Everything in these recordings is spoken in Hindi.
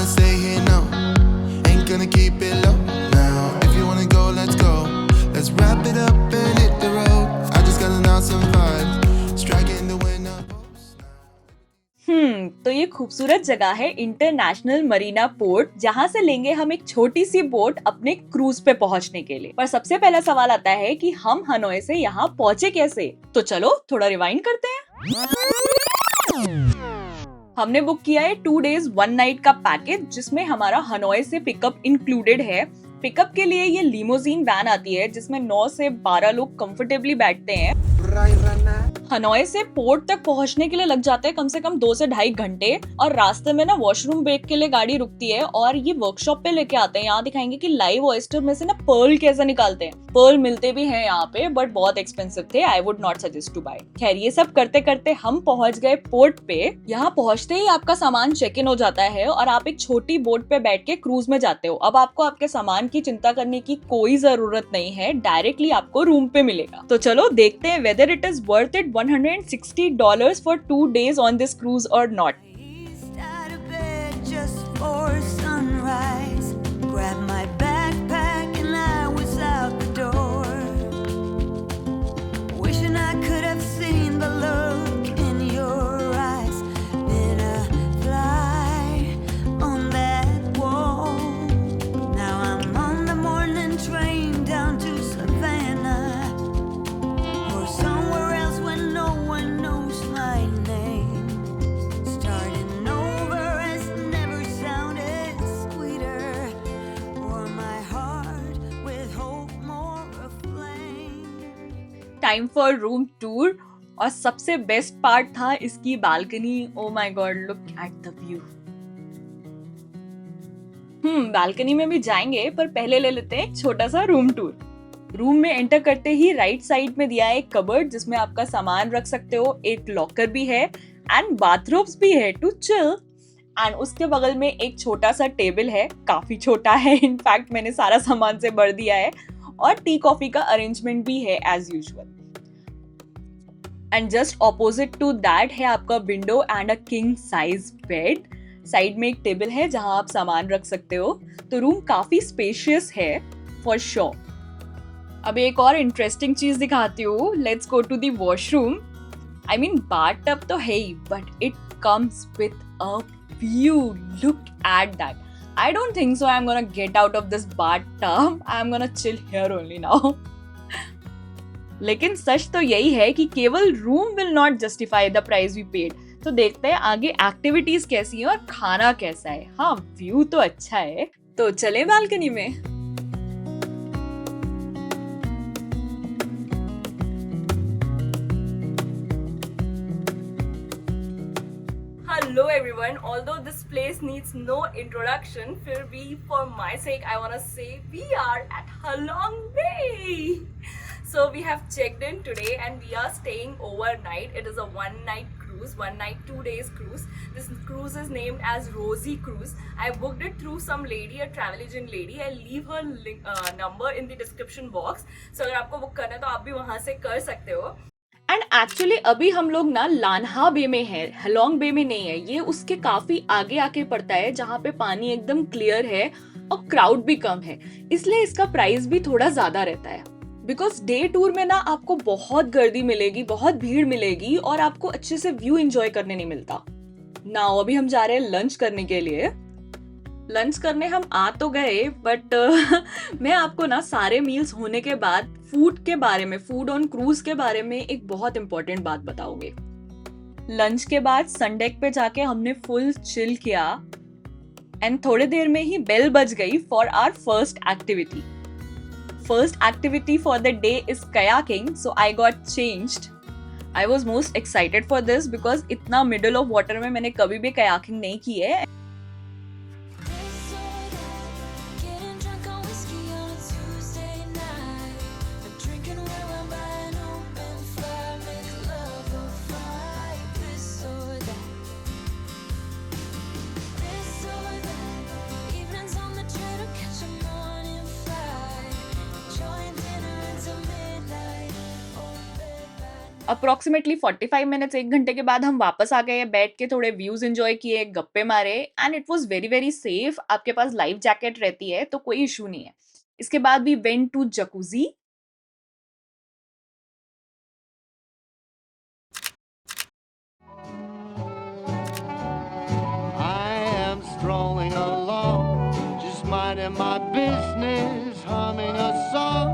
wanna stay here, no. Ain't gonna keep it low now. If you wanna go, let's go. Let's wrap it up and hit the road. I just got an awesome vibe. Striking the wind up. तो ये खूबसूरत जगह है इंटरनेशनल मरीना पोर्ट, जहाँ से लेंगे हम एक छोटी सी बोट अपने क्रूज पे पहुँचने के लिए। पर सबसे पहला सवाल आता है कि हम हनोई से यहाँ पहुँचे कैसे। तो चलो थोड़ा रिवाइंड करते हैं। हमने बुक किया है 2 days 1 night का पैकेज, जिसमें हमारा हनोई से पिकअप इंक्लूडेड है। पिकअप के लिए ये लिमोजीन वैन आती है, जिसमें 9 से 12 लोग कंफर्टेबली बैठते हैं। हनोई से पोर्ट तक पहुंचने के लिए लग जाते हैं कम से कम 2 से 2.5 घंटे, और रास्ते में ना वॉशरूम ब्रेक के लिए गाड़ी रुकती है और ये वर्कशॉप पे लेके आते हैं। यहाँ दिखाएंगे कि लाइव ऑयस्टर में से ना पर्ल कैसे निकालते हैं। पर्ल मिलते भी हैं यहाँ पे, बट बहुत एक्सपेंसिव थे। I would not suggest to buy. खैर, ये सब करते करते हम पहुंच गए पोर्ट पे। यहाँ पहुंचते ही आपका सामान चेक इन हो जाता है और आप एक छोटी बोट पे बैठ के क्रूज में जाते हो। अब आपको आपके सामान की चिंता करने की कोई जरूरत नहीं है, डायरेक्टली आपको रूम पे मिलेगा। तो चलो देखते हैं weather it is worth it $160 for 2 days on this cruise or not. Out of bed just for sunrise. Grab my backpack and I was out the door. Wishing I could have seen the look in your eyes. Been a fly on that wall. Now I'm on the morning train down to Savannah. Or somewhere else where no one knows my name. Starting over has never sounded sweeter. Or my heart with hope more aflame. Time for room tour. और सबसे बेस्ट पार्ट था इसकी balcony. Oh my God, look at the view. Balcony में भी जाएंगे, पर पहले ले लेते हैं एक छोटा सा रूम टूर। रूम में एंटर करते ही राइट साइड में दिया है एक कबर्ड, जिसमें आपका सामान रख सकते हो। एक लॉकर भी है एंड बाथरूम्स भी है टू चिल। एंड उसके बगल में एक छोटा सा टेबल है, काफी छोटा है, इनफैक्ट मैंने सारा सामान से भर दिया है। और टी कॉफी का अरेंजमेंट भी है as usual. And just opposite to that है आपका window and a king size bed. Side में एक टेबल है जहां आप सामान रख सकते हो। तो रूम काफी स्पेशियस है फॉर श्योर। अब एक और इंटरेस्टिंग चीज दिखाती हूँ। Let's go to the washroom. I mean bathtub तो है ही, but it comes with a view. Look at that. I don't think so I'm gonna get out of this bathtub. I'm gonna chill here only now. लेकिन सच तो यही है कि केवल room will not justify the price we paid. तो देखते हैं आगे एक्टिविटीज कैसी हैं और खाना कैसा है। हाँ, व्यू तो अच्छा है, तो चले बालकनी में। Hello everyone, although this place needs no introduction, फिर भी for my sake I wanna say we are at Halong Bay. So we have checked in today and we are staying overnight. It is a 1 night cruise, 1 night 2 days cruise. This cruise is named as Rosie Cruise. I booked it through some lady, a travel agent lady. I'll leave her number in the description box. So अगर आपको बुक करना है तो आप भी वहाँ से कर सकते हो। एंड एक्चुअली अभी हम लोग ना लान्हा बे में है, हेलोंग बे में नहीं है। ये उसके काफी आगे आके पड़ता है, जहाँ पे पानी एकदम क्लियर है और क्राउड भी कम है, इसलिए इसका प्राइस भी थोड़ा ज्यादा रहता है। बिकॉज डे टूर में ना आपको बहुत गर्दी मिलेगी, बहुत भीड़ मिलेगी और आपको अच्छे से व्यू एंजॉय करने नहीं मिलता। नाउ अभी हम जा रहे हैं लंच करने के लिए। लंच करने हम आ तो गए, बट मैं आपको ना सारे मील्स होने के बाद फूड के बारे में, फूड ऑन क्रूज के बारे में एक बहुत इंपॉर्टेंट बात बताऊंगी। लंच के बाद सन डेक पे जाके हमने फुल चिल किया एंड थोड़ी देर में ही बेल बज गई for our first activity. First activity for the day is kayaking, so I got changed. I was most excited for this because इतना मिडल ऑफ वाटर में मैंने कभी भी kayaking नहीं की है। अप्रॉक्सीमेटली 45 मिनट्स, 1 घंटे के बाद हम वापस आ गए, बैठ के थोड़े व्यूज एंजॉय किए, गप्पे मारे and it was very very safe. आपके पास लाइफ जैकेट रहती है तो कोई इशू नहीं है। इसके बाद we went to jacuzzi. I am strolling along, just minding my business, humming a song.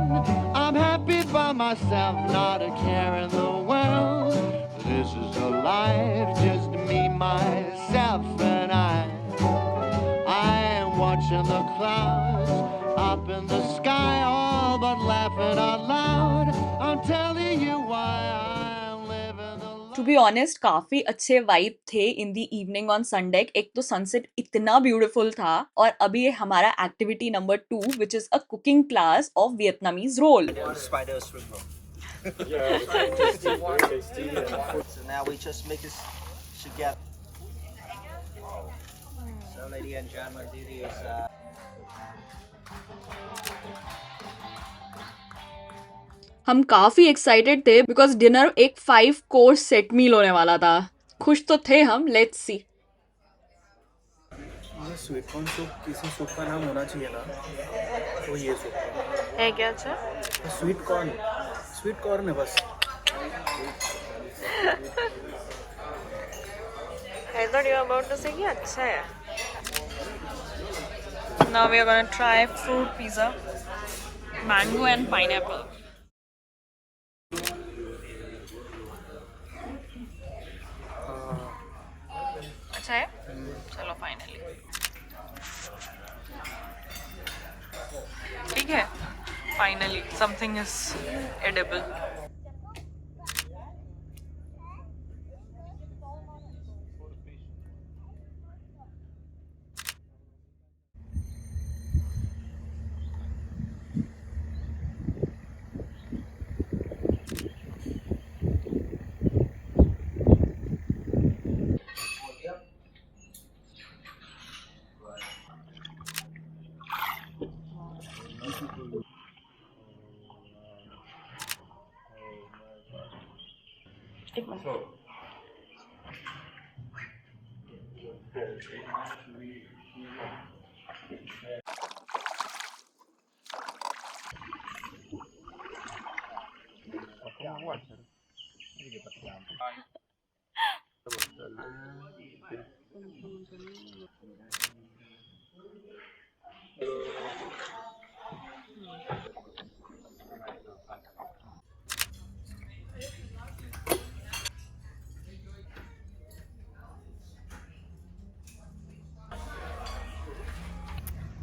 I'm happy by myself, not a care in the world. This is a life, just me, myself, and I. I am watching the clouds up in the sky, all but laughing out loud. I'm telling you why I'm living the life. To be honest काफी अच्छे वाइब थे in the evening on Sunday. एक तो सनसेट इतना ब्यूटीफुल था, और अभी ये हमारा activity number 2 which is a cooking class of Vietnamese roll. Spider spring roll. So now we just mix it together. So ladies and gentlemen, this is हम काफी एक्साइटेड थे बिकॉज डिनर एक 5 कोर्स सेट मील होने वाला था। खुश तो थे हम, लेट्स सी। ये स्वीट कॉर्न सूप किसी सूप का नाम होना चाहिए ना, तो ये सूप है क्या? अच्छा, स्वीट कॉर्न है बस। I thought you were about to say कि अच्छा है। Now we are gonna try fruit pizza, mango and pineapple. अच्छा है, चलो फाइनली ठीक है। Finally something is edible.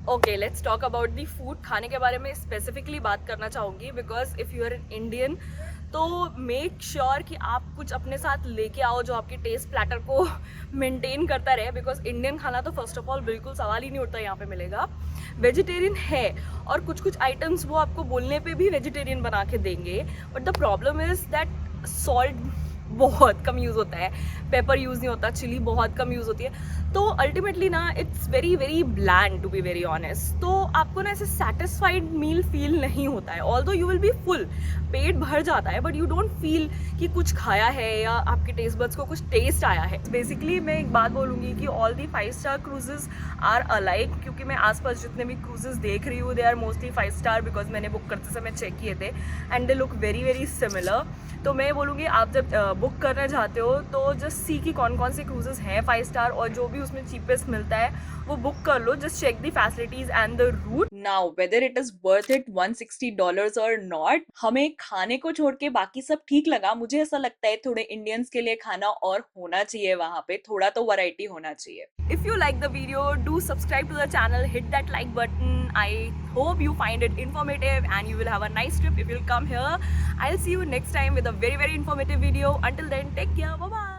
Okay, let's talk about the food. खाने के बारे में स्पेसिफिकली बात करना चाहूँगी because if you are an Indian तो मेक श्योर कि आप कुछ अपने साथ लेके आओ जो आपके टेस्ट प्लेटर को मेंटेन करता रहे, बिकॉज इंडियन खाना तो फर्स्ट ऑफ ऑल बिल्कुल सवाल ही नहीं उठता यहाँ पे मिलेगा। वेजिटेरियन है और कुछ कुछ आइटम्स वो आपको बोलने पे भी वेजिटेरियन बना के देंगे, but the problem is that salt बहुत कम यूज़ होता है, पेपर यूज़ नहीं होता, चिली बहुत कम यूज़ होती है, तो अल्टीमेटली ना it's very very bland to be very honest. तो आपको ना ऐसे सेटिस्फाइड मील फील नहीं होता है, although you will be full, पेट भर जाता है, बट यू डोंट फील कि कुछ खाया है या आपके टेस्ट बड्स को कुछ टेस्ट आया है। बेसिकली मैं एक बात बोलूँगी कि all the 5 star cruises are alike, क्योंकि मैं आसपास जितने भी क्रूजेज देख रही हूँ they are mostly 5 star, because मैंने बुक करते समय चेक किए थे and they look very very similar. तो मैं बोलूँगी आप जब बुक करने जाते हो तो जस्ट सी कि कौन कौन से क्रूजेस हैं 5 स्टार, और जो भी उसमें चीपेस्ट मिलता है वो बुक कर लो। Just check the facilities and the route. Now whether it is worth it $160 और नॉट, हमें खाने को छोड़ के बाकी सब ठीक लगा। मुझे ऐसा लगता है थोड़े इंडियंस के लिए खाना और होना चाहिए वहाँ पे, थोड़ा तो वैरायटी होना चाहिए। If you like the video do subscribe to the channel, hit that like button. I hope you find it informative and you will have a nice trip if you'll come here. I'll see you next time with a very very informative video. Until then, take care. Bye bye.